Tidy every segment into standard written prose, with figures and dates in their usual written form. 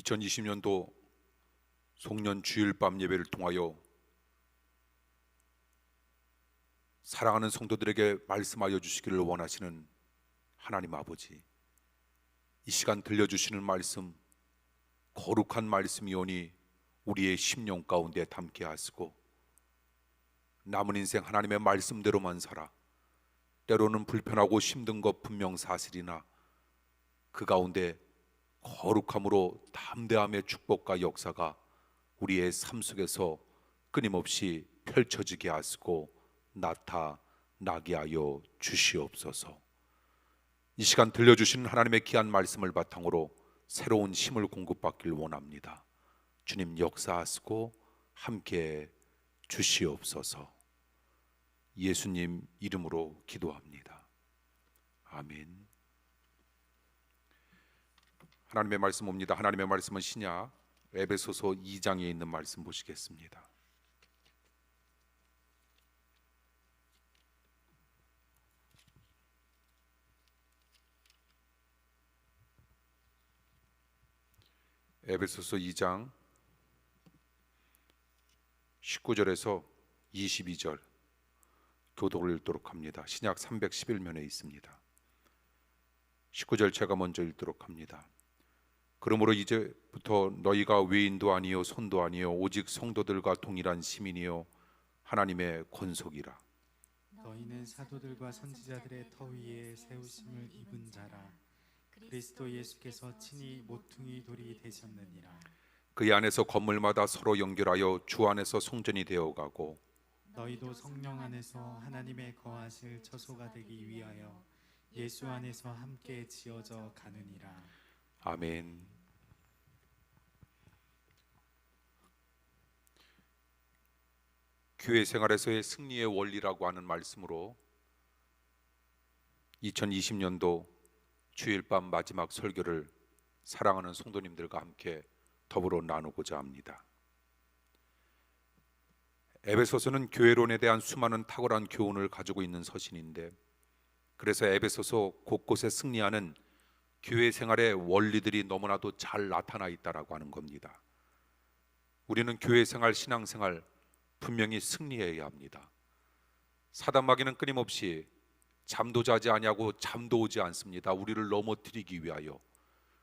2020년도 송년 주일밤 예배를 통하여 사랑하는 성도들에게 말씀하여 주시기를 원하시는 하나님 아버지, 이 시간 들려주시는 말씀, 거룩한 말씀이오니 우리의 심령 가운데 담게 하시고 남은 인생 하나님의 말씀대로만 살아 때로는 불편하고 힘든 것 분명 사실이나 그 가운데 거룩함으로 담대함의 축복과 역사가 우리의 삶 속에서 끊임없이 펼쳐지게 하시고 나타나게 하여 주시옵소서. 이 시간 들려주시는 하나님의 귀한 말씀을 바탕으로 새로운 힘을 공급받길 원합니다. 주님 역사하시고 함께 주시옵소서. 예수님 이름으로 기도합니다. 아멘. 하나님의 말씀 옵니다. 하나님의 말씀은 신약 에베소서 2장에 있는 말씀 보시겠습니다. 에베소서 2장 19절에서 22절 교독을 읽도록 합니다. 신약 311면에 있습니다. 19절 제가 먼저 읽도록 합니다. 그러므로 이제부터 너희가 외인도 아니요 손도 아니요 오직 성도들과 동일한 시민이요 하나님의 권속이라. 너희는 사도들과 선지자들의 터 위에 세우심을 입은 자라. 그리스도 예수께서 친히 모퉁이 돌이 되셨느니라. 그 안에서 건물마다 서로 연결하여 주 안에서 성전이 되어가고 너희도 성령 안에서 하나님의 거하실 처소가 되기 위하여 예수 안에서 함께 지어져 가느니라. 아멘. 교회 생활에서의 승리의 원리라고 하는 말씀으로 2020년도 주일밤 마지막 설교를 사랑하는 성도님들과 함께 더불어 나누고자 합니다. 에베소서는 교회론에 대한 수많은 탁월한 교훈을 가지고 있는 서신인데, 그래서 에베소서 곳곳에 승리하는 교회 생활의 원리들이 너무나도 잘 나타나 있다라고 하는 겁니다. 우리는 교회 생활, 신앙 생활 분명히 승리해야 합니다. 사단 마귀는 끊임없이 잠도 자지 아니하고 잠도 오지 않습니다. 우리를 넘어뜨리기 위하여.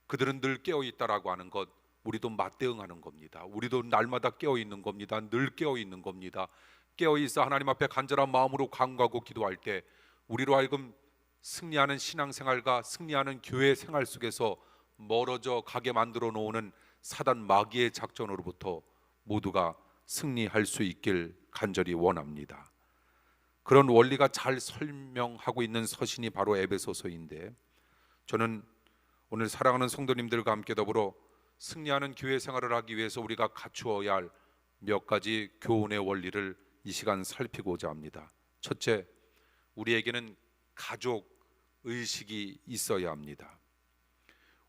그들은 늘 깨어 있다라고 하는 것, 우리도 맞대응하는 겁니다. 우리도 날마다 깨어 있는 겁니다. 늘 깨어 있는 겁니다. 깨어 있어 하나님 앞에 간절한 마음으로 간구하고 기도할 때 우리로 하여금 승리하는 신앙생활과 승리하는 교회 생활 속에서 멀어져 가게 만들어 놓는 사단 마귀의 작전으로부터 모두가 승리할 수 있길 간절히 원합니다. 그런 원리가 잘 설명하고 있는 서신이 바로 에베소서인데, 저는 오늘 사랑하는 성도님들과 함께 더불어 승리하는 교회 생활을 하기 위해서 우리가 갖추어야 할 몇 가지 교훈의 원리를 이 시간 살피고자 합니다. 첫째, 우리에게는 가족 의식이 있어야 합니다.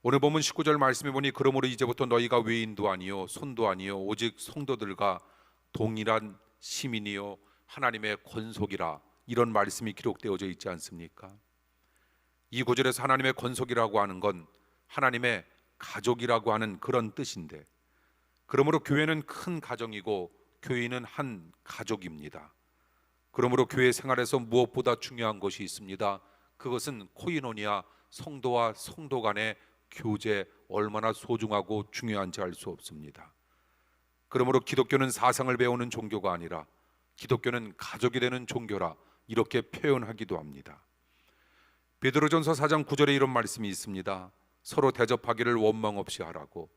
오늘 본문 19절 말씀해 보니 그러므로 이제부터 너희가 외인도 아니요 손도 아니요 오직 성도들과 동일한 시민이요 하나님의 권속이라, 이런 말씀이 기록되어져 있지 않습니까? 이 구절에서 하나님의 권속이라고 하는 건 하나님의 가족이라고 하는 그런 뜻인데, 그러므로 교회는 큰 가정이고 교인은 한 가족입니다. 그러므로 교회 생활에서 무엇보다 중요한 것이 있습니다. 그것은 코이노니아, 성도와 성도 간의 교제, 얼마나 소중하고 중요한지 알 수 없습니다. 그러므로 기독교는 사상을 배우는 종교가 아니라 기독교는 가족이 되는 종교라, 이렇게 표현하기도 합니다. 베드로전서 4장 9절에 이런 말씀이 있습니다. 서로 대접하기를 원망 없이 하라고.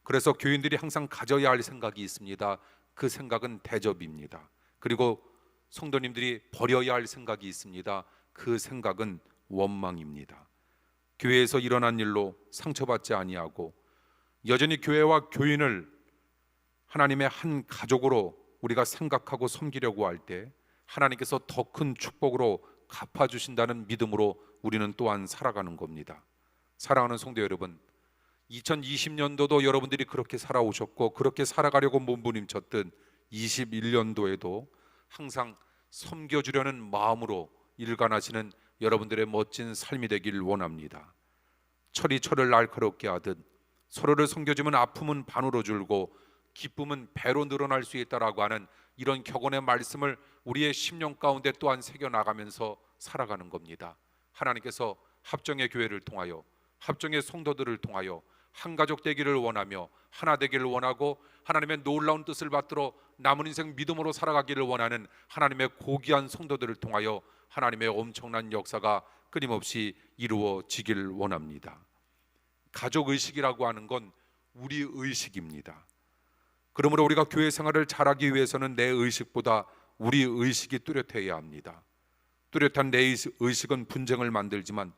그래서 교인들이 항상 가져야 할 생각이 있습니다. 그 생각은 대접입니다. 그리고 성도님들이 버려야 할 생각이 있습니다. 그 생각은 원망입니다. 교회에서 일어난 일로 상처받지 아니하고 여전히 교회와 교인을 하나님의 한 가족으로 우리가 생각하고 섬기려고 할 때 하나님께서 더 큰 축복으로 갚아주신다는 믿음으로 우리는 또한 살아가는 겁니다. 사랑하는 성도 여러분, 2020년도도 여러분들이 그렇게 살아오셨고 그렇게 살아가려고 몸부림쳤던 21년도에도 항상 섬겨주려는 마음으로 일관하시는 여러분들의 멋진 삶이 되길 원합니다. 철이 철을 날카롭게 하듯 서로를 섬겨주면 아픔은 반으로 줄고 기쁨은 배로 늘어날 수 있다라고 하는 이런 격언의 말씀을 우리의 심령 가운데 또한 새겨나가면서 살아가는 겁니다. 하나님께서 합정의 교회를 통하여, 합정의 성도들을 통하여 한 가족 되기를 원하며 하나 되기를 원하고 하나님의 놀라운 뜻을 받들어 남은 인생 믿음으로 살아가기를 원하는 하나님의 고귀한 성도들을 통하여 하나님의 엄청난 역사가 끊임없이 이루어지길 원합니다. 가족의식이라고 하는 건 우리 의식입니다. 그러므로 우리가 교회 생활을 잘하기 위해서는 내 의식보다 우리 의식이 뚜렷해야 합니다. 뚜렷한 내 의식은 분쟁을 만들지만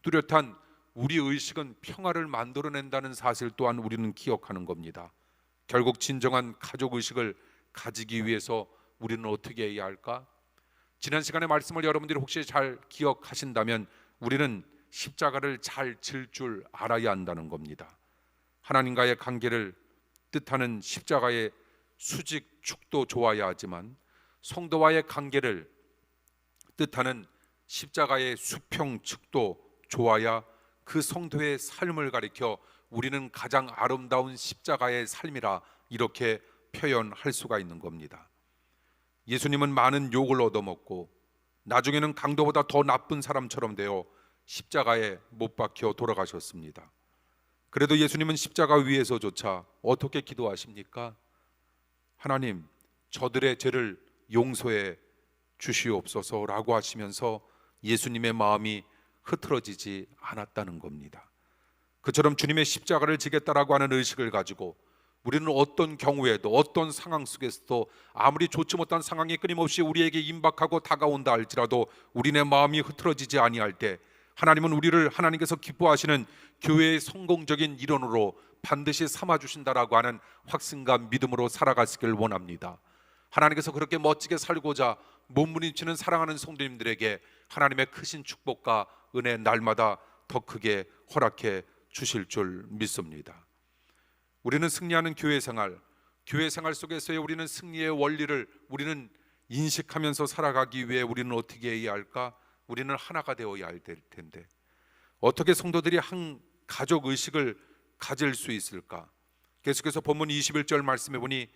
뚜렷한 우리 의식은 평화를 만들어낸다는 사실 또한 우리는 기억하는 겁니다. 결국 진정한 가족의식을 가지기 위해서 우리는 어떻게 해야 할까? 지난 시간의 말씀을 여러분들이 혹시 잘 기억하신다면 우리는 십자가를 잘 질 줄 알아야 한다는 겁니다. 하나님과의 관계를 뜻하는 십자가의 수직 축도 좋아야 하지만 성도와의 관계를 뜻하는 십자가의 수평 축도 좋아야 그 성도의 삶을 가리켜 우리는 가장 아름다운 십자가의 삶이라 이렇게 표현할 수가 있는 겁니다. 예수님은 많은 욕을 얻어먹고 나중에는 강도보다 더 나쁜 사람처럼 되어 십자가에 못 박혀 돌아가셨습니다. 그래도 예수님은 십자가 위에서조차 어떻게 기도하십니까? 하나님, 저들의 죄를 용서해 주시옵소서라고 하시면서 예수님의 마음이 흐트러지지 않았다는 겁니다. 그처럼 주님의 십자가를 지겠다라고 하는 의식을 가지고 우리는 어떤 경우에도 어떤 상황 속에서도 아무리 좋지 못한 상황이 끊임없이 우리에게 임박하고 다가온다 할지라도 우리네 마음이 흐트러지지 아니할 때 하나님은 우리를 하나님께서 기뻐하시는 교회의 성공적인 일원으로 반드시 삼아주신다라고 하는 확신과 믿음으로 살아가시길 원합니다. 하나님께서 그렇게 멋지게 살고자 몸부림치는 사랑하는 성도님들에게 하나님의 크신 축복과 은혜 날마다 더 크게 허락해 주실 줄 믿습니다. 우리는 승리하는 교회 생활 속에서의 우리는 승리의 원리를 우리는 인식하면서 살아가기 위해 우리는 어떻게 해야 할까? 우리는 하나가 되어야 할 텐데 어떻게 성도들이 한 가족 의식을 가질 수 있을까? 계속해서 본문 21절 말씀해 보니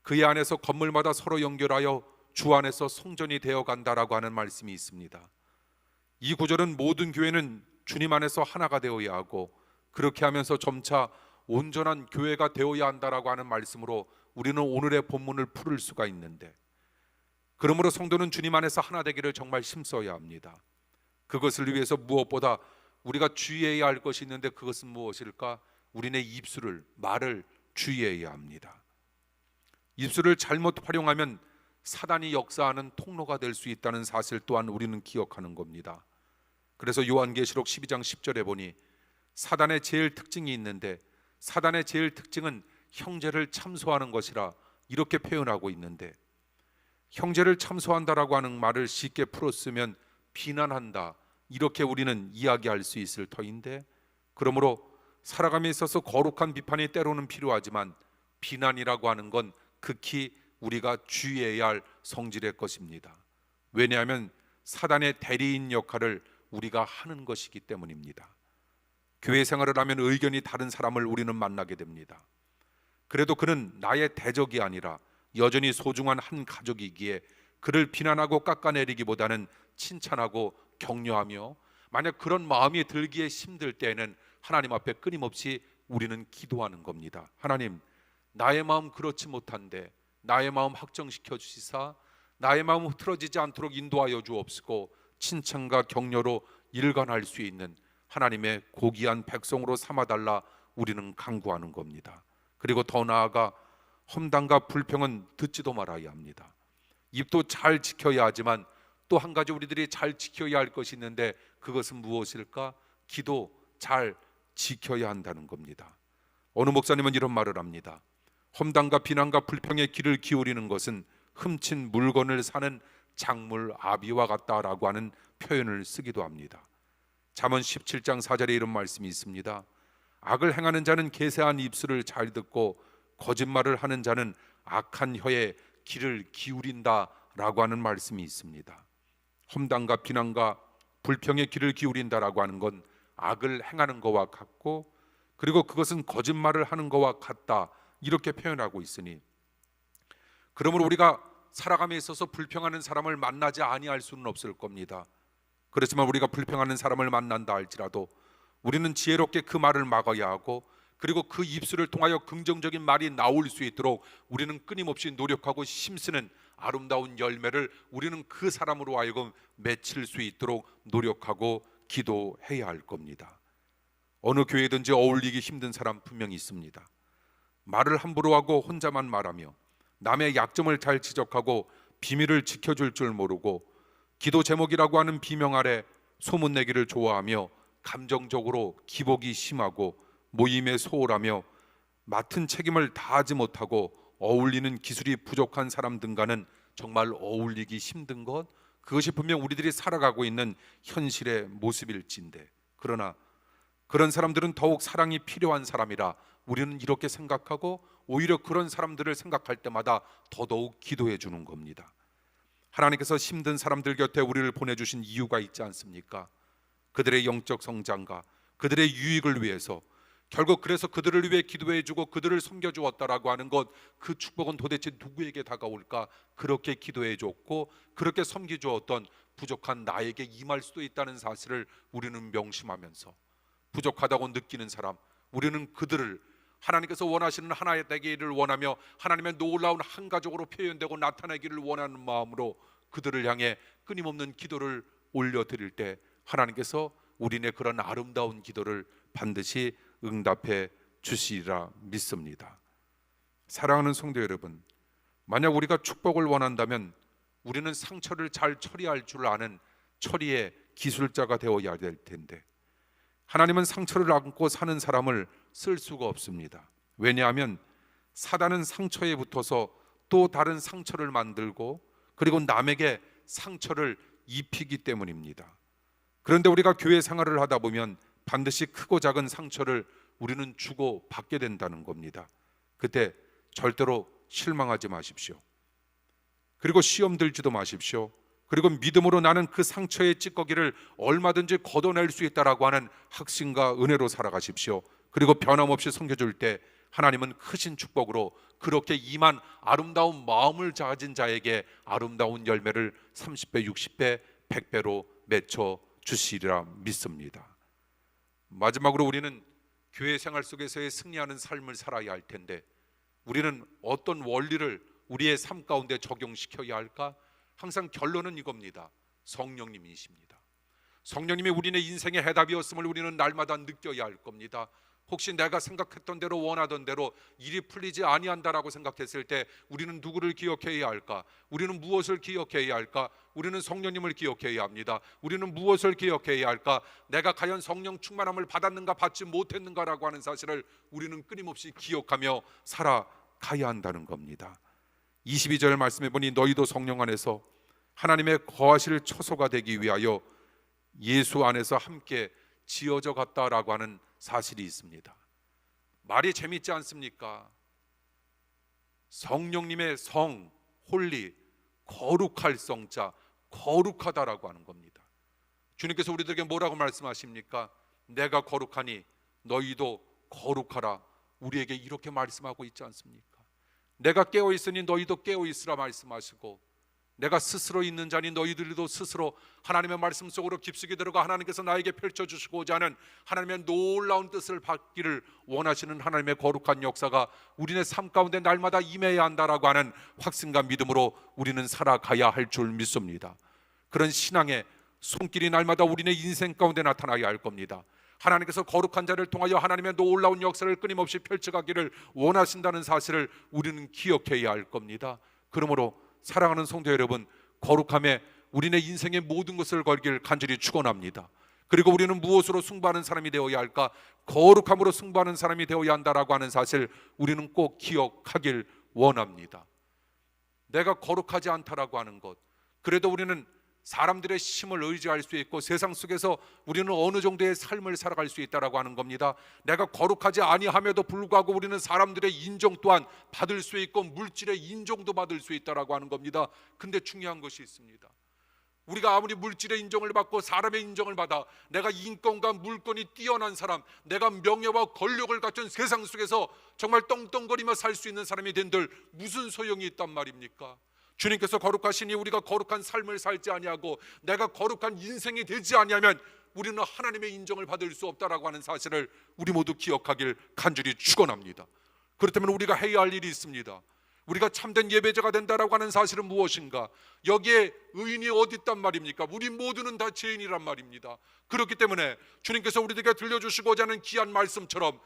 그의 안에서 건물마다 서로 연결하여 주 안에서 성전이 되어간다라고 하는 말씀이 있습니다. 이 구절은 모든 교회는 주님 안에서 하나가 되어야 하고 그렇게 하면서 점차 온전한 교회가 되어야 한다라고 하는 말씀으로 우리는 오늘의 본문을 풀을 수가 있는데, 그러므로 성도는 주님 안에서 하나 되기를 정말 힘써야 합니다. 그것을 위해서 무엇보다 우리가 주의해야 할 것이 있는데 그것은 무엇일까? 우리네 입술을, 말을 주의해야 합니다. 입술을 잘못 활용하면 사단이 역사하는 통로가 될 수 있다는 사실 또한 우리는 기억하는 겁니다. 그래서 요한계시록 12장 10절에 보니 사단의 제일 특징이 있는데 사단의 제일 특징은 형제를 참소하는 것이라 이렇게 표현하고 있는데, 형제를 참소한다라고 하는 말을 쉽게 풀었으면 비난한다 이렇게 우리는 이야기할 수 있을 터인데, 그러므로 살아감에 있어서 거룩한 비판이 때로는 필요하지만 비난이라고 하는 건 극히 우리가 주의해야 할 성질의 것입니다. 왜냐하면 사단의 대리인 역할을 우리가 하는 것이기 때문입니다. 교회 생활을 하면 의견이 다른 사람을 우리는 만나게 됩니다. 그래도 그는 나의 대적이 아니라 여전히 소중한 한 가족이기에 그를 비난하고 깎아내리기보다는 칭찬하고 격려하며, 만약 그런 마음이 들기에 힘들 때에는 하나님 앞에 끊임없이 우리는 기도하는 겁니다. 하나님, 나의 마음 그렇지 못한데 나의 마음 확정시켜 주시사 나의 마음 흐트러지지 않도록 인도하여 주옵시고 칭찬과 격려로 일관할 수 있는 하나님의 고귀한 백성으로 삼아달라 우리는 간구하는 겁니다. 그리고 더 나아가 험담과 불평은 듣지도 말아야 합니다. 입도 잘 지켜야 하지만 또 한 가지 우리들이 잘 지켜야 할 것이 있는데 그것은 무엇일까? 기도 잘 지켜야 한다는 겁니다. 어느 목사님은 이런 말을 합니다. 험담과 비난과 불평에 귀를 기울이는 것은 훔친 물건을 사는 작물 아비와 같다라고 하는 표현을 쓰기도 합니다. 잠언 17장 4절에 이런 말씀이 있습니다. 악을 행하는 자는 계세한 입술을 잘 듣고 거짓말을 하는 자는 악한 혀에 귀를 기울인다라고 하는 말씀이 있습니다. 험담과 비난과 불평에 귀를 기울인다라고 하는 건 악을 행하는 것과 같고, 그리고 그것은 거짓말을 하는 것과 같다, 이렇게 표현하고 있으니, 그러므로 우리가 살아감에 있어서 불평하는 사람을 만나지 아니할 수는 없을 겁니다. 그렇지만 우리가 불평하는 사람을 만난다 할지라도 우리는 지혜롭게 그 말을 막아야 하고, 그리고 그 입술을 통하여 긍정적인 말이 나올 수 있도록 우리는 끊임없이 노력하고 힘쓰는 아름다운 열매를 우리는 그 사람으로 하여금 맺힐 수 있도록 노력하고 기도해야 할 겁니다. 어느 교회든지 어울리기 힘든 사람 분명히 있습니다. 말을 함부로 하고 혼자만 말하며 남의 약점을 잘 지적하고 비밀을 지켜줄 줄 모르고 기도 제목이라고 하는 비명 아래 소문내기를 좋아하며 감정적으로 기복이 심하고 모임에 소홀하며 맡은 책임을 다하지 못하고 어울리는 기술이 부족한 사람 등과는 정말 어울리기 힘든 것, 그것이 분명 우리들이 살아가고 있는 현실의 모습일진데, 그러나 그런 사람들은 더욱 사랑이 필요한 사람이라 우리는 이렇게 생각하고 오히려 그런 사람들을 생각할 때마다 더더욱 기도해 주는 겁니다. 하나님께서 힘든 사람들 곁에 우리를 보내주신 이유가 있지 않습니까? 그들의 영적 성장과 그들의 유익을 위해서, 결국 그래서 그들을 위해 기도해 주고 그들을 섬겨 주었다라고 하는 것, 그 축복은 도대체 누구에게 다가올까? 그렇게 기도해 줬고 그렇게 섬겨 주었던 부족한 나에게 임할 수도 있다는 사실을 우리는 명심하면서, 부족하다고 느끼는 사람, 우리는 그들을 하나님께서 원하시는 하나의 되기를 원하며 하나님의 놀라운 한 가족으로 표현되고 나타나기를 원하는 마음으로 그들을 향해 끊임없는 기도를 올려드릴 때 하나님께서 우리네 그런 아름다운 기도를 반드시 응답해 주시리라 믿습니다. 사랑하는 성도 여러분, 만약 우리가 축복을 원한다면 우리는 상처를 잘 처리할 줄 아는 처리의 기술자가 되어야 될 텐데, 하나님은 상처를 안고 사는 사람을 쓸 수가 없습니다. 왜냐하면 사단은 상처에 붙어서 또 다른 상처를 만들고 그리고 남에게 상처를 입히기 때문입니다. 그런데 우리가 교회 생활을 하다 보면 반드시 크고 작은 상처를 우리는 주고 받게 된다는 겁니다. 그때 절대로 실망하지 마십시오. 그리고 시험 들지도 마십시오. 그리고 믿음으로 나는 그 상처의 찌꺼기를 얼마든지 걷어낼 수 있다라고 하는 확신과 은혜로 살아가십시오. 그리고 변함없이 섬겨줄 때 하나님은 크신 축복으로 그렇게 임한 아름다운 마음을 가진 자에게 아름다운 열매를 30배, 60배, 100배로 맺혀 주시리라 믿습니다. 마지막으로 우리는 교회 생활 속에서의 승리하는 삶을 살아야 할 텐데, 우리는 어떤 원리를 우리의 삶 가운데 적용시켜야 할까? 항상 결론은 이겁니다. 성령님이십니다. 성령님이 우리네 인생의 해답이었음을 우리는 날마다 느껴야 할 겁니다. 혹시 내가 생각했던 대로 원하던 대로 일이 풀리지 아니한다라고 생각했을 때 우리는 누구를 기억해야 할까? 우리는 무엇을 기억해야 할까? 우리는 성령님을 기억해야 합니다. 우리는 무엇을 기억해야 할까? 내가 과연 성령 충만함을 받았는가 받지 못했는가라고 하는 사실을 우리는 끊임없이 기억하며 살아가야 한다는 겁니다. 22절 말씀해 보니 너희도 성령 안에서 하나님의 거하실 처소가 되기 위하여 예수 안에서 함께 지어져 갔다라고 하는 사실이 있습니다. 말이 재밌지 않습니까? 성령님의 성, 홀리, 거룩할 성자, 거룩하다라고 하는 겁니다. 주님께서 우리들에게 뭐라고 말씀하십니까? 내가 거룩하니 너희도 거룩하라. 우리에게 이렇게 말씀하고 있지 않습니까? 내가 깨어 있으니 너희도 깨어 있으라 말씀하시고, 내가 스스로 있는 자니 너희들도 스스로 하나님의 말씀 속으로 깊숙이 들어가 하나님께서 나에게 펼쳐주시고자 하는 하나님의 놀라운 뜻을 받기를 원하시는 하나님의 거룩한 역사가 우리네 삶 가운데 날마다 임해야 한다라고 하는 확신과 믿음으로 우리는 살아가야 할 줄 믿습니다. 그런 신앙의 손길이 날마다 우리네 인생 가운데 나타나야 할 겁니다. 하나님께서 거룩한 자를 통하여 하나님의 놀라운 역사를 끊임없이 펼쳐가기를 원하신다는 사실을 우리는 기억해야 할 겁니다. 그러므로 사랑하는 성도 여러분, 거룩함에 우리네 인생의 모든 것을 걸기를 간절히 축원합니다. 그리고 우리는 무엇으로 승부하는 사람이 되어야 할까? 거룩함으로 승부하는 사람이 되어야 한다라고 하는 사실 우리는 꼭 기억하길 원합니다. 내가 거룩하지 않다라고 하는 것, 그래도 우리는 사람들의 힘을 의지할 수 있고 세상 속에서 우리는 어느 정도의 삶을 살아갈 수 있다라고 하는 겁니다. 내가 거룩하지 아니함에도 불구하고 우리는 사람들의 인정 또한 받을 수 있고 물질의 인정도 받을 수 있다라고 하는 겁니다. 근데 중요한 것이 있습니다. 우리가 아무리 물질의 인정을 받고 사람의 인정을 받아 내가 인권과 물건이 뛰어난 사람, 내가 명예와 권력을 갖춘 세상 속에서 정말 떵떵거리며 살 수 있는 사람이 된들 무슨 소용이 있단 말입니까? 주님께서 거룩하시니 우리가 거룩한 삶을 살지 아니하고 내가 거룩한 인생이 되지 아니하면 우리는 하나님의 인정을 받을 수 없다라고 하는 사실을 우리 모두 기억하길 간절히 축원합니다. 그렇다면 우리가 해야 할 일이 있습니다. 우리가 참된 예배자가 된다라고 하는 사실은 무엇인가? 여기에 의인이 어디 있단 말입니까? 우리 모두는 다 죄인이란 말입니다. 그렇기 때문에 주님께서 우리들에게 들려주시고자 하는 귀한 말씀처럼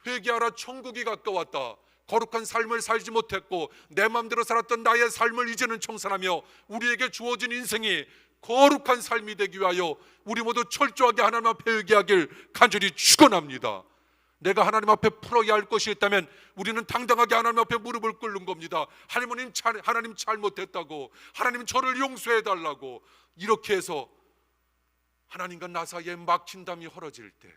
회개하라, 천국이 가까웠다. 거룩한 삶을 살지 못했고 내 마음대로 살았던 나의 삶을 이제는 청산하며 우리에게 주어진 인생이 거룩한 삶이 되기 위하여 우리 모두 철저하게 하나님 앞에 회개하길 간절히 축원합니다. 내가 하나님 앞에 풀어야 할 것이 있다면 우리는 당당하게 하나님 앞에 무릎을 꿇는 겁니다. 하나님 잘못했다고, 하나님 저를 용서해 달라고. 이렇게 해서 하나님과 나 사이에 막힌 담이 헐어질 때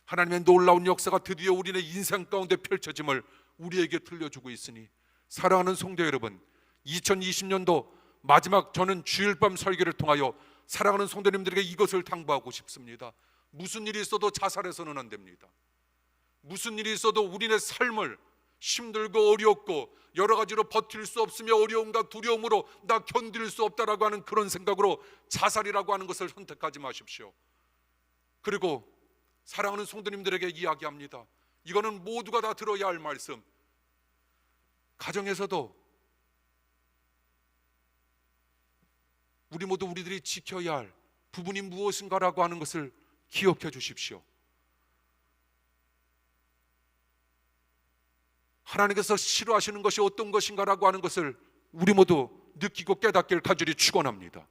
하나님의 놀라운 역사가 드디어 우리의 인생 가운데 펼쳐짐을 우리에게 들려주고 있으니, 사랑하는 성도 여러분, 2020년도 마지막 저는 주일밤 설교를 통하여 사랑하는 성도님들에게 이것을 당부하고 싶습니다. 무슨 일이 있어도 자살해서는 안 됩니다. 무슨 일이 있어도 우리의 삶을 힘들고 어렵고 여러 가지로 버틸 수 없으며 어려움과 두려움으로 나 견딜 수 없다라고 하는 그런 생각으로 자살이라고 하는 것을 선택하지 마십시오. 그리고 사랑하는 성도님들에게 이야기합니다. 이거는 모두가 다 들어야 할 말씀. 가정에서도 우리 모두 우리들이 지켜야 할 부분이 무엇인가라고 하는 것을 기억해 주십시오. 하나님께서 싫어하시는 것이 어떤 것인가라고 하는 것을 우리 모두 느끼고 깨닫기를 간절히 축원합니다.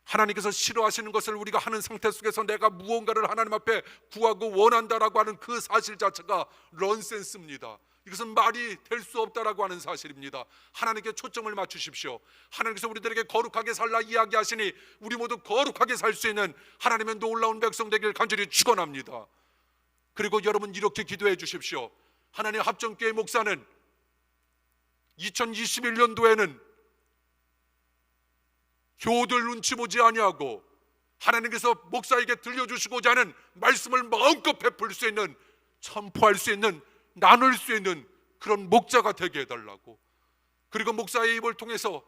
하나님께서 싫어하시는 것을 우리가 하는 상태 속에서 내가 무언가를 하나님 앞에 구하고 원한다라고 하는 그 사실 자체가 넌센스입니다. 이것은 말이 될 수 없다라고 하는 사실입니다. 하나님께 초점을 맞추십시오. 하나님께서 우리들에게 거룩하게 살라 이야기하시니 우리 모두 거룩하게 살 수 있는 하나님의 놀라운 백성 되길 간절히 축원합니다. 그리고 여러분 이렇게 기도해 주십시오. 하나님 합정교회 목사는 2021년도에는 교우들 눈치 보지 아니하고 하나님께서 목사에게 들려주시고자 하는 말씀을 마음껏 베풀 수 있는, 선포할 수 있는, 나눌 수 있는 그런 목자가 되게 해달라고. 그리고 목사의 입을 통해서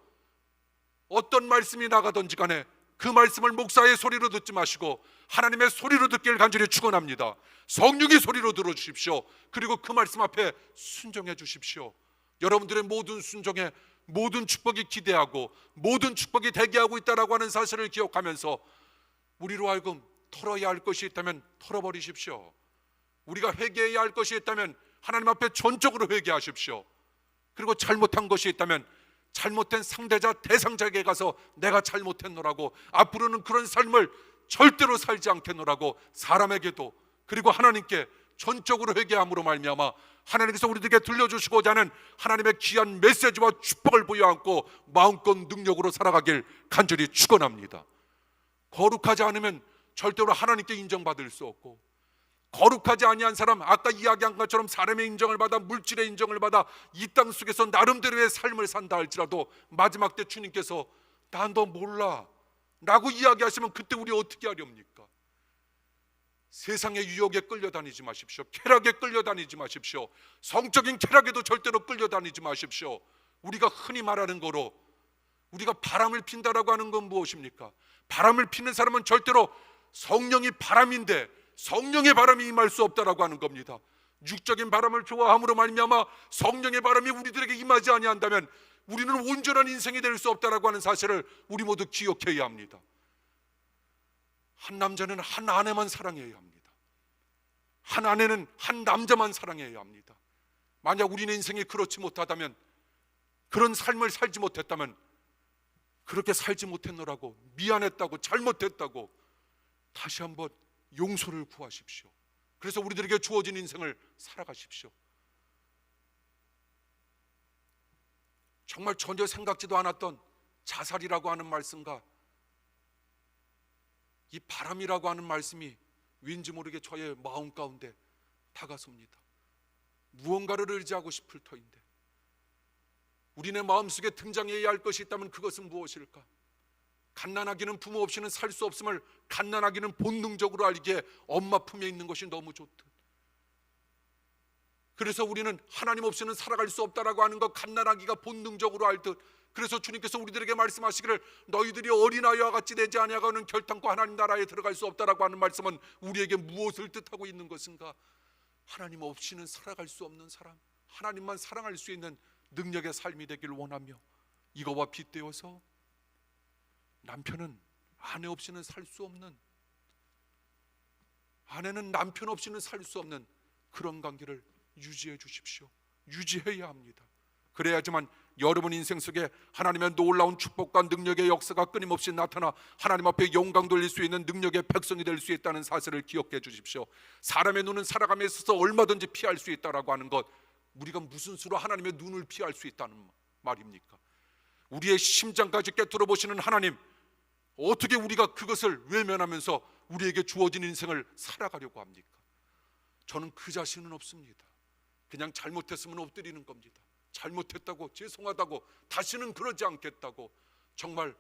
어떤 말씀이 나가든지 간에 그 말씀을 목사의 소리로 듣지 마시고 하나님의 소리로 듣기를 간절히 축원합니다. 성령의 소리로 들어주십시오. 그리고 그 말씀 앞에 순종해 주십시오. 여러분들의 모든 순종에 모든 축복이 기대하고 모든 축복이 대기하고 있다라고 하는 사실을 기억하면서 우리로 하여금 털어야 할 것이 있다면 털어버리십시오. 우리가 회개해야 할 것이 있다면 하나님 앞에 전적으로 회개하십시오. 그리고 잘못한 것이 있다면 잘못된 상대자, 대상자에게 가서 내가 잘못했노라고, 앞으로는 그런 삶을 절대로 살지 않겠노라고 사람에게도 그리고 하나님께 전적으로 회개함으로 말미암아 하나님께서 우리들에게 들려주시고자 하는 하나님의 귀한 메시지와 축복을 부여안고 마음껏 능력으로 살아가길 간절히 축원합니다. 거룩하지 않으면 절대로 하나님께 인정받을 수 없고, 거룩하지 아니한 사람, 아까 이야기한 것처럼 사람의 인정을 받아 물질의 인정을 받아 이 땅 속에서 나름대로의 삶을 산다 할지라도 마지막 때 주님께서 나 너 몰라 라고 이야기하시면 그때 우리 어떻게 하렵니까? 세상의 유혹에 끌려다니지 마십시오. 쾌락에 끌려다니지 마십시오. 성적인 쾌락에도 절대로 끌려다니지 마십시오. 우리가 흔히 말하는 거로 우리가 바람을 핀다라고 하는 건 무엇입니까? 바람을 피는 사람은 절대로 성령이 바람인데 성령의 바람이 임할 수 없다라고 하는 겁니다. 육적인 바람을 좋아함으로 말미암아 성령의 바람이 우리들에게 임하지 아니한다면 우리는 온전한 인생이 될 수 없다라고 하는 사실을 우리 모두 기억해야 합니다. 한 남자는 한 아내만 사랑해야 합니다. 한 아내는 한 남자만 사랑해야 합니다. 만약 우리의 인생이 그렇지 못하다면, 그런 삶을 살지 못했다면, 그렇게 살지 못했노라고, 미안했다고, 잘못했다고 다시 한번 용서를 구하십시오. 그래서 우리들에게 주어진 인생을 살아가십시오. 정말 전혀 생각지도 않았던 자살이라고 하는 말씀과 이 바람이라고 하는 말씀이 왠지 모르게 저의 마음 가운데 다가섭니다. 무언가를 의지하고 싶을 터인데 우리네 마음속에 등장해야 할 것이 있다면 그것은 무엇일까? 갓난아기는 부모 없이는 살 수 없음을 갓난아기는 본능적으로 알기에 엄마 품에 있는 것이 너무 좋듯, 그래서 우리는 하나님 없이는 살아갈 수 없다라고 하는 것 갓난아기가 본능적으로 알듯, 그래서 주님께서 우리들에게 말씀하시기를 너희들이 어린아이와 같이 되지 아니하고는 결단코 하나님 나라에 들어갈 수 없다라고 하는 말씀은 우리에게 무엇을 뜻하고 있는 것인가? 하나님 없이는 살아갈 수 없는 사람, 하나님만 사랑할 수 있는 능력의 삶이 되길 원하며, 이거와 빗대어서 남편은 아내 없이는 살 수 없는, 아내는 남편 없이는 살 수 없는 그런 관계를 유지해 주십시오. 유지해야 합니다. 그래야지만 여러분 인생 속에 하나님의 놀라운 축복과 능력의 역사가 끊임없이 나타나 하나님 앞에 영광 돌릴 수 있는 능력의 백성이 될 수 있다는 사실을 기억해 주십시오. 사람의 눈은 살아감에 있어서 얼마든지 피할 수 있다라고 하는 것, 우리가 무슨 수로 하나님의 눈을 피할 수 있다는 말입니까? 우리의 심장까지 꿰뚫어 보시는 하나님, 어떻게 우리가 그것을 외면하면서 우리에게 주어진 인생을 살아가려고 합니까? 저는 그 자신은 없습니다. 그냥 잘못했으면 엎드리는 겁니다. 잘못했다고, 죄송하다고, 다시는 그러지 않겠다고, 정말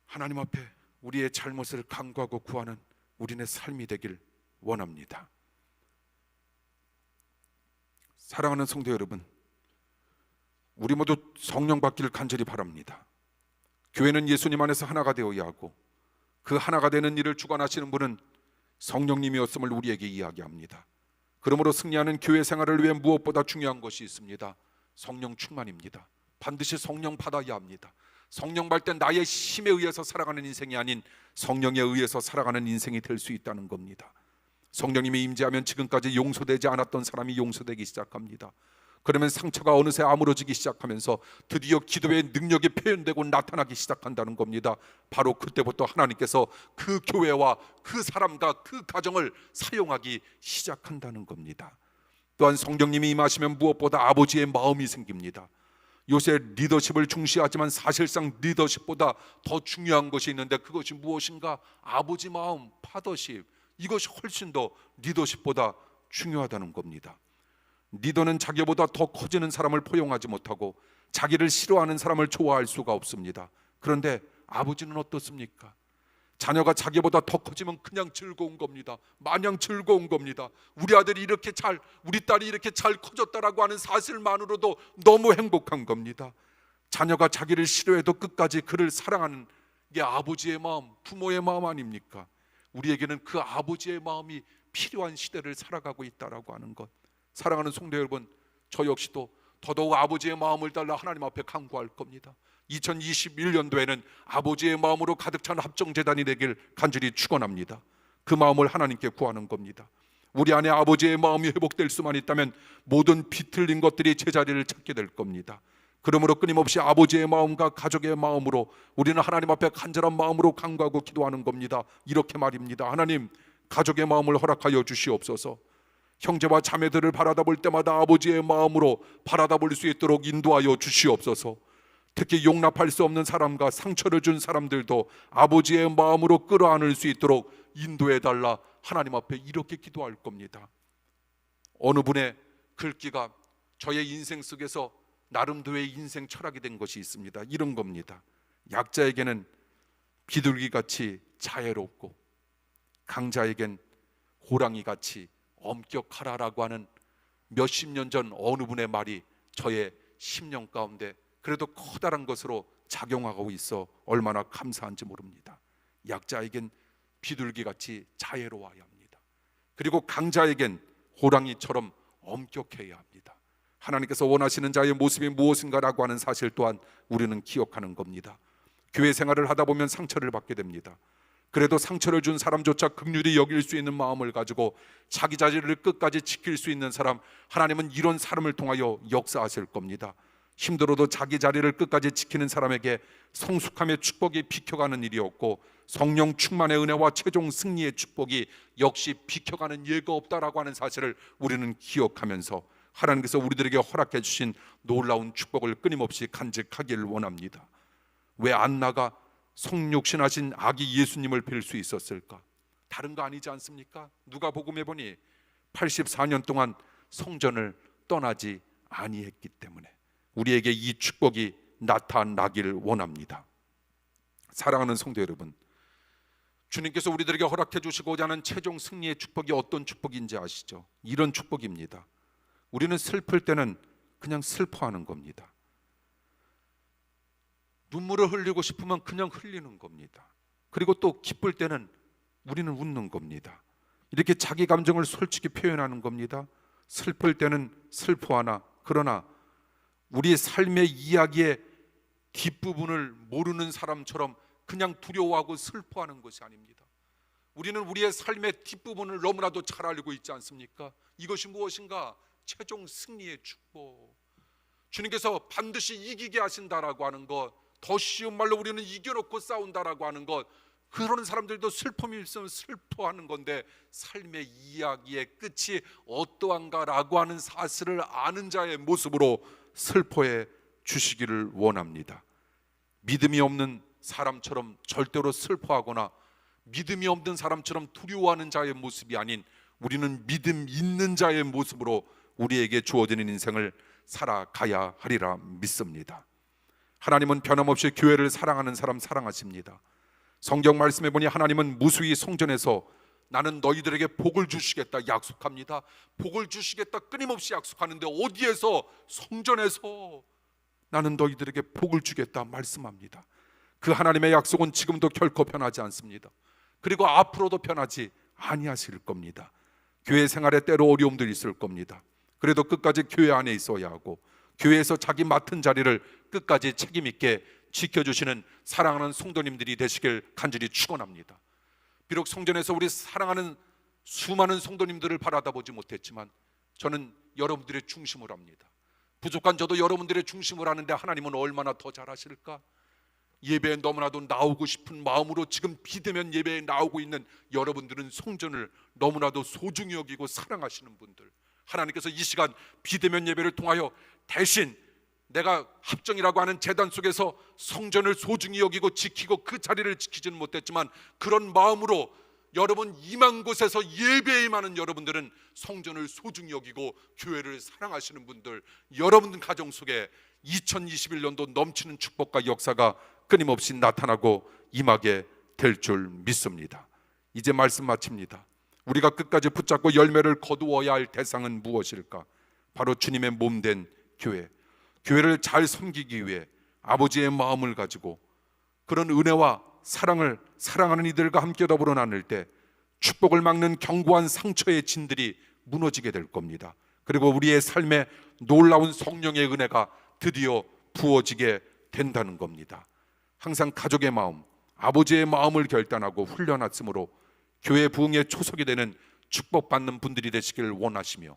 하나님 앞에 우리의 잘못을 간구하고 구하는 우리의 삶이 되길 원합니다. 사랑하는 성도 여러분, 우리 모두 성령 받기를 간절히 바랍니다. 교회는 예수님 안에서 하나가 되어야 하고, 그 하나가 되는 일을 주관하시는 분은 성령님이었음을 우리에게 이야기합니다. 그러므로 승리하는 교회 생활을 위해 무엇보다 중요한 것이 있습니다. 성령 충만입니다. 반드시 성령 받아야 합니다. 성령 받을 때 나의 힘에 의해서 살아가는 인생이 아닌 성령에 의해서 살아가는 인생이 될 수 있다는 겁니다. 성령님이 임재하면 지금까지 용서되지 않았던 사람이 용서되기 시작합니다. 그러면 상처가 어느새 아물어지기 시작하면서 드디어 기도의 능력이 표현되고 나타나기 시작한다는 겁니다. 바로 그때부터 하나님께서 그 교회와 그 사람과 그 가정을 사용하기 시작한다는 겁니다. 또한 성령님이 임하시면 무엇보다 아버지의 마음이 생깁니다. 요새 리더십을 중시하지만 사실상 리더십보다 더 중요한 것이 있는데, 그것이 무엇인가? 아버지 마음, 파더십. 이것이 훨씬 더 리더십보다 중요하다는 겁니다. 리더는 자기보다 더 커지는 사람을 포용하지 못하고 자기를 싫어하는 사람을 좋아할 수가 없습니다. 그런데 아버지는 어떻습니까? 자녀가 자기보다 더 커지면 그냥 즐거운 겁니다. 마냥 즐거운 겁니다. 우리 아들이 이렇게 잘, 우리 딸이 이렇게 잘 커졌다라고 하는 사실만으로도 너무 행복한 겁니다. 자녀가 자기를 싫어해도 끝까지 그를 사랑하는 게 아버지의 마음, 부모의 마음 아닙니까? 우리에게는 그 아버지의 마음이 필요한 시대를 살아가고 있다라고 하는 것, 사랑하는 성도 여러분, 저 역시도 더더욱 아버지의 마음을 달라 하나님 앞에 간구할 겁니다. 2021년도에는 아버지의 마음으로 가득 찬 합정재단이 되길 간절히 축원합니다. 그 마음을 하나님께 구하는 겁니다. 우리 안에 아버지의 마음이 회복될 수만 있다면 모든 비틀린 것들이 제자리를 찾게 될 겁니다. 그러므로 끊임없이 아버지의 마음과 가족의 마음으로 우리는 하나님 앞에 간절한 마음으로 간구하고 기도하는 겁니다. 이렇게 말입니다. 하나님, 가족의 마음을 허락하여 주시옵소서. 형제와 자매들을 바라다 볼 때마다 아버지의 마음으로 바라다 볼 수 있도록 인도하여 주시옵소서. 특히 용납할 수 없는 사람과 상처를 준 사람들도 아버지의 마음으로 끌어안을 수 있도록 인도해달라. 하나님 앞에 이렇게 기도할 겁니다. 어느 분의 글귀가 저의 인생 속에서 나름대로의 인생 철학이 된 것이 있습니다. 이런 겁니다. 약자에게는 비둘기같이 자애롭고 강자에겐 호랑이같이 엄격하라라고 하는 몇십 년 전 어느 분의 말이 저의 심령 가운데 그래도 커다란 것으로 작용하고 있어 얼마나 감사한지 모릅니다. 약자에겐 비둘기같이 자애로워야 합니다. 그리고 강자에겐 호랑이처럼 엄격해야 합니다. 하나님께서 원하시는 자의 모습이 무엇인가라고 하는 사실 또한 우리는 기억하는 겁니다. 교회 생활을 하다 보면 상처를 받게 됩니다. 그래도 상처를 준 사람조차 긍휼히 여길 수 있는 마음을 가지고 자기 자리를 끝까지 지킬 수 있는 사람, 하나님은 이런 사람을 통하여 역사하실 겁니다. 힘들어도 자기 자리를 끝까지 지키는 사람에게 성숙함의 축복이 비켜가는 일이 없고 성령 충만의 은혜와 최종 승리의 축복이 역시 비켜가는 예가 없다라고 하는 사실을 우리는 기억하면서 하나님께서 우리들에게 허락해 주신 놀라운 축복을 끊임없이 간직하기를 원합니다. 왜 안나가 성육신하신 아기 예수님을 뵐 수 있었을까? 다른 거 아니지 않습니까? 누가복음에 보니 84년 동안 성전을 떠나지 아니했기 때문에 우리에게 이 축복이 나타나기를 원합니다. 사랑하는 성도 여러분, 주님께서 우리들에게 허락해 주시고자 하는 최종 승리의 축복이 어떤 축복인지 아시죠? 이런 축복입니다. 우리는 슬플 때는 그냥 슬퍼하는 겁니다. 눈물을 흘리고 싶으면 그냥 흘리는 겁니다. 그리고 또 기쁠 때는 우리는 웃는 겁니다. 이렇게 자기 감정을 솔직히 표현하는 겁니다. 슬플 때는 슬퍼하나, 그러나 우리의 삶의 이야기의 뒷부분을 모르는 사람처럼 그냥 두려워하고 슬퍼하는 것이 아닙니다. 우리는 우리의 삶의 뒷부분을 너무나도 잘 알고 있지 않습니까? 이것이 무엇인가? 최종 승리의 축복. 주님께서 반드시 이기게 하신다라고 하는 것, 더 쉬운 말로 우리는 이겨놓고 싸운다라고 하는 것, 그런 사람들도 슬픔이 있으면 슬퍼하는 건데 삶의 이야기의 끝이 어떠한가라고 하는 사실을 아는 자의 모습으로 슬퍼해 주시기를 원합니다. 믿음이 없는 사람처럼 절대로 슬퍼하거나 믿음이 없는 사람처럼 두려워하는 자의 모습이 아닌 우리는 믿음 있는 자의 모습으로 우리에게 주어지는 인생을 살아가야 하리라 믿습니다. 하나님은 변함없이 교회를 사랑하는 사람 사랑하십니다. 성경 말씀해 보니 하나님은 무수히 성전에서 나는 너희들에게 복을 주시겠다 약속합니다. 복을 주시겠다 끊임없이 약속하는데 어디에서? 성전에서 나는 너희들에게 복을 주겠다 말씀합니다. 그 하나님의 약속은 지금도 결코 변하지 않습니다. 그리고 앞으로도 변하지 아니하실 겁니다. 교회 생활에 때로 어려움들이 있을 겁니다. 그래도 끝까지 교회 안에 있어야 하고 교회에서 자기 맡은 자리를 끝까지 책임 있게 지켜주시는 사랑하는 성도님들이 되시길 간절히 축원합니다. 비록 성전에서 우리 사랑하는 수많은 성도님들을 바라다 보지 못했지만 저는 여러분들의 중심을 합니다. 부족한 저도 여러분들의 중심을 하는데 하나님은 얼마나 더 잘하실까? 예배에 너무나도 나오고 싶은 마음으로 지금 비대면 예배에 나오고 있는 여러분들은 성전을 너무나도 소중히 여기고 사랑하시는 분들, 하나님께서 이 시간 비대면 예배를 통하여 대신 내가 합정이라고 하는 제단 속에서 성전을 소중히 여기고 지키고 그 자리를 지키지는 못했지만 그런 마음으로 여러분 임한 곳에서 예배에 임하는 여러분들은 성전을 소중히 여기고 교회를 사랑하시는 분들, 여러분 가정 속에 2021년도 넘치는 축복과 역사가 끊임없이 나타나고 임하게 될 줄 믿습니다. 이제 말씀 마칩니다. 우리가 끝까지 붙잡고 열매를 거두어야 할 대상은 무엇일까? 바로 주님의 몸된 교회. 교회를 잘 섬기기 위해 아버지의 마음을 가지고 그런 은혜와 사랑을 사랑하는 이들과 함께 더불어 나눌 때 축복을 막는 견고한 상처의 진들이 무너지게 될 겁니다. 그리고 우리의 삶에 놀라운 성령의 은혜가 드디어 부어지게 된다는 겁니다. 항상 가족의 마음, 아버지의 마음을 결단하고 훈련했으므로 교회 부흥의 초석이 되는 축복받는 분들이 되시길 원하시며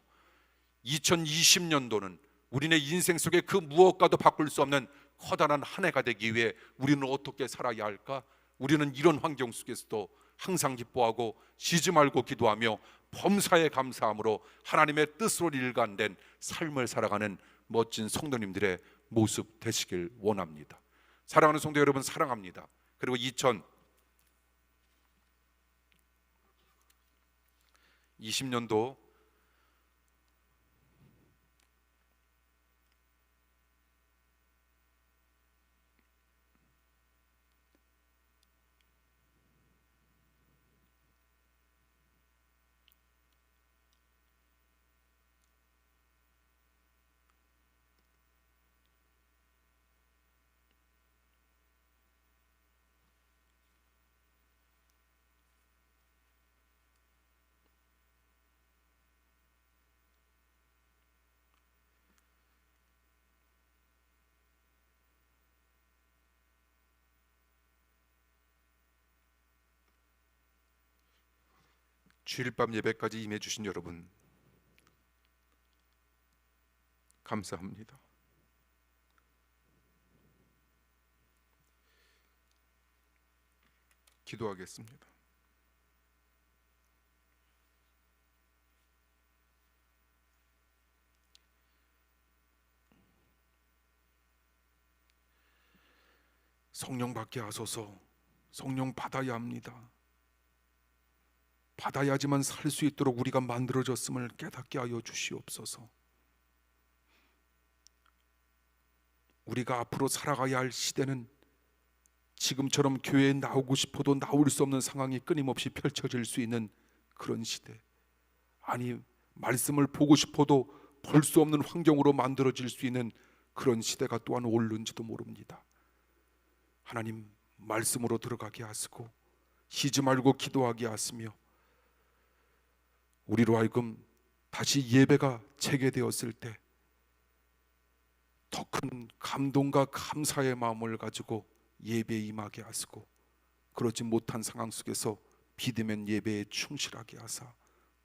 2020년도는 우리네 인생 속에 그 무엇과도 바꿀 수 없는 커다란 한 해가 되기 위해 우리는 어떻게 살아야 할까? 우리는 이런 환경 속에서도 항상 기뻐하고 쉬지 말고 기도하며 범사에 감사함으로 하나님의 뜻으로 일관된 삶을 살아가는 멋진 성도님들의 모습 되시길 원합니다. 사랑하는 성도 여러분, 사랑합니다. 그리고 2020년도 주일밤 예배까지 임해 주신 여러분 감사합니다. 기도하겠습니다. 성령 받게 하소서. 성령 받아야 합니다. 받아야지만 살 수 있도록 우리가 만들어졌음을 깨닫게 하여 주시옵소서. 우리가 앞으로 살아가야 할 시대는 지금처럼 교회에 나오고 싶어도 나올 수 없는 상황이 끊임없이 펼쳐질 수 있는 그런 시대, 아니 말씀을 보고 싶어도 볼 수 없는 환경으로 만들어질 수 있는 그런 시대가 또한 올는지도 모릅니다. 하나님, 말씀으로 들어가게 하시고 쉬지 말고 기도하게 하시며 우리로 하여금 다시 예배가 재개되었을 때 더 큰 감동과 감사의 마음을 가지고 예배에 임하게 하시고, 그렇지 못한 상황 속에서 비대면 예배에 충실하게 하사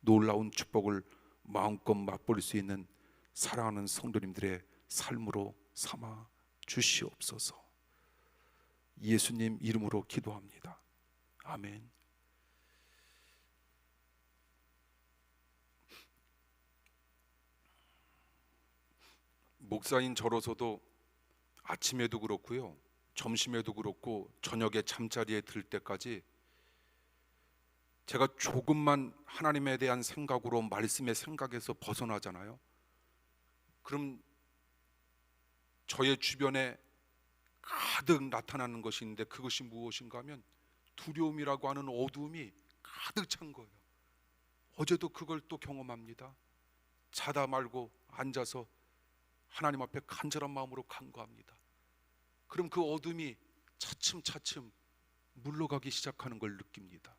놀라운 축복을 마음껏 맛볼 수 있는 사랑하는 성도님들의 삶으로 삼아 주시옵소서. 예수님 이름으로 기도합니다. 아멘. 목사인 저로서도 아침에도 그렇고요, 점심에도 그렇고 저녁에 잠자리에 들 때까지 제가 조금만 하나님에 대한 생각으로 말씀의 생각에서 벗어나잖아요. 그럼 저의 주변에 가득 나타나는 것이 있는데, 그것이 무엇인가 하면 두려움이라고 하는 어두움이 가득 찬 거예요. 어제도 그걸 또 경험합니다. 자다 말고 앉아서 하나님 앞에 간절한 마음으로 간구합니다. 그럼 그 어둠이 차츰차츰 물러가기 시작하는 걸 느낍니다.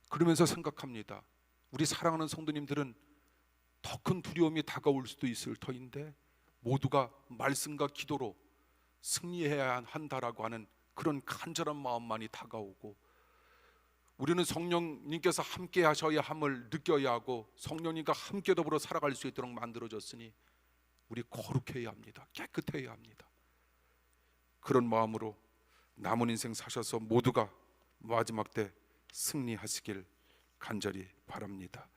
그러면서 생각합니다. 우리 사랑하는 성도님들은 더 큰 두려움이 다가올 수도 있을 터인데 모두가 말씀과 기도로 승리해야 한다라고 하는 그런 간절한 마음만이 다가오고, 우리는 성령님께서 함께 하셔야 함을 느껴야 하고 성령님과 함께 더불어 살아갈 수 있도록 만들어졌으니 우리 거룩해야 합니다. 깨끗해야 합니다. 그런 마음으로 남은 인생 사셔서 모두가 마지막 때 승리하시길 간절히 바랍니다.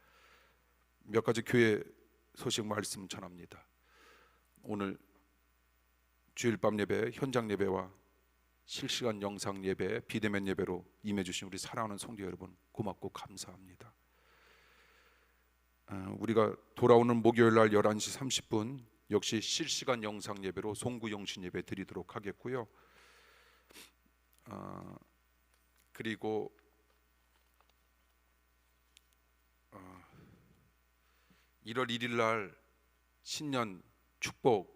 몇 가지 교회 소식 말씀 전합니다. 오늘 주일밤 예배, 현장 예배와 실시간 영상 예배, 비대면 예배로 임해주신 우리 사랑하는 성도 여러분, 고맙고 감사합니다. 우리가 돌아오는 목요일 날 11시 30분 역시 실시간 영상 예배로 송구 영신 예배 드리도록 하겠고요. 그리고 1월 1일 날 신년 축복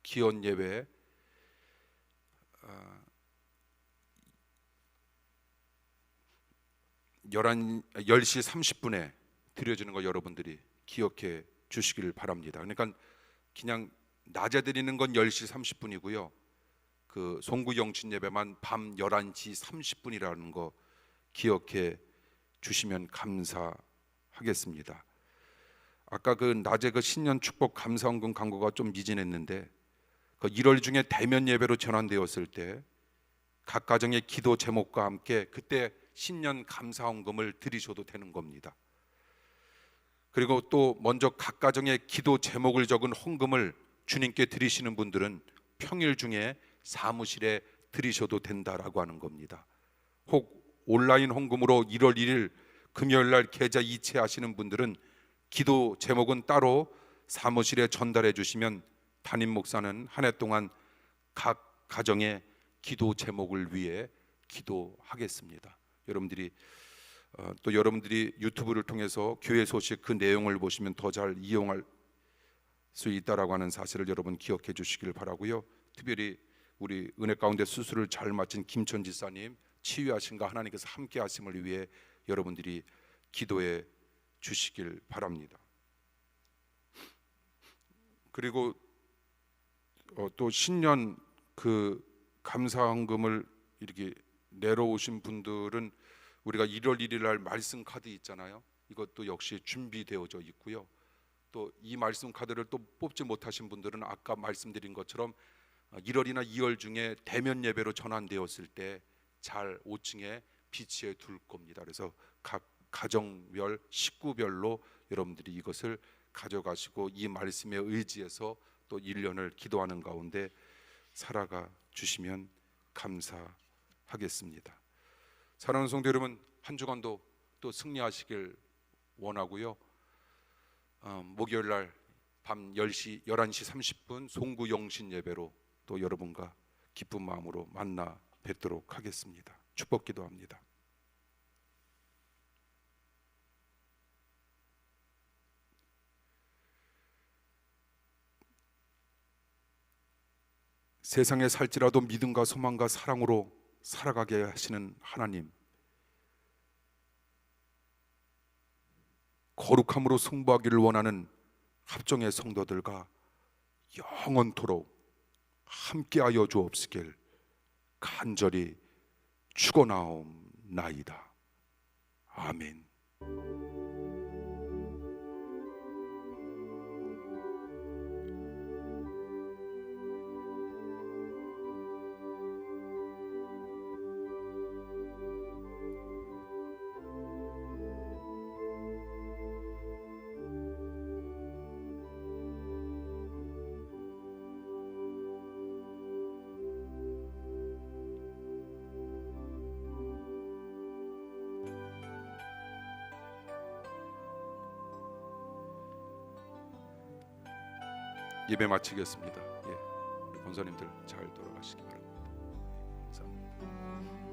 기원 예배 10시 30분에 드려지는 거 여러분들이 기억해 주시길 바랍니다. 그러니까 그냥 낮에 드리는 건 10시 30분이고요. 그 송구 영신 예배만 밤 11시 30분이라는 거 기억해 주시면 감사하겠습니다. 아까 그 낮에 그 신년 축복 감사헌금 광고가 좀 미진했는데, 그 1월 중에 대면 예배로 전환되었을 때 각 가정의 기도 제목과 함께 그때 신년 감사헌금을 드리셔도 되는 겁니다. 그리고 또 먼저 각 가정의 기도 제목을 적은 헌금을 주님께 드리시는 분들은 평일 중에 사무실에 드리셔도 된다라고 하는 겁니다. 혹 온라인 헌금으로 1월 1일 금요일 날 계좌 이체하시는 분들은 기도 제목은 따로 사무실에 전달해 주시면 담임 목사는 한 해 동안 각 가정의 기도 제목을 위해 기도하겠습니다. 여러분들이 또 여러분들이 유튜브를 통해서 교회 소식 그 내용을 보시면 더 잘 이용할 수 있다라고 하는 사실을 여러분 기억해 주시길 바라고요. 특별히 우리 은혜 가운데 수술을 잘 마친 김천 지사님 치유하신가 하나님께서 함께 하심을 위해 여러분들이 기도해 주시길 바랍니다. 그리고 또 신년 그 감사헌금을 이렇게 내려오신 분들은 우리가 1월 1일 날 말씀 카드 있잖아요. 이것도 역시 준비되어져 있고요. 또 이 말씀 카드를 또 뽑지 못하신 분들은 아까 말씀드린 것처럼 1월이나 2월 중에 대면 예배로 전환되었을 때 잘 5층에 비치해 둘 겁니다. 그래서 각 가정별 식구별로 여러분들이 이것을 가져가시고 이 말씀에 의지해서 또 1년을 기도하는 가운데 살아가 주시면 감사하겠습니다. 사랑하는 성도 여러분, 한 주간도 또 승리하시길 원하고요. 목요일 날 밤 11시 30분 송구 영신 예배로 또 여러분과 기쁜 마음으로 만나 뵙도록 하겠습니다. 축복 기도합니다. 세상에 살지라도 믿음과 소망과 사랑으로 살아가게 하시는 하나님, 거룩함으로 승부하기를 원하는 합종의 성도들과 영원토록 함께하여 주옵시길 간절히 축원하옵나이다. 아멘. 예배 마치겠습니다. 우리 권사님들 잘 돌아가시기 바랍니다. 감사합니다.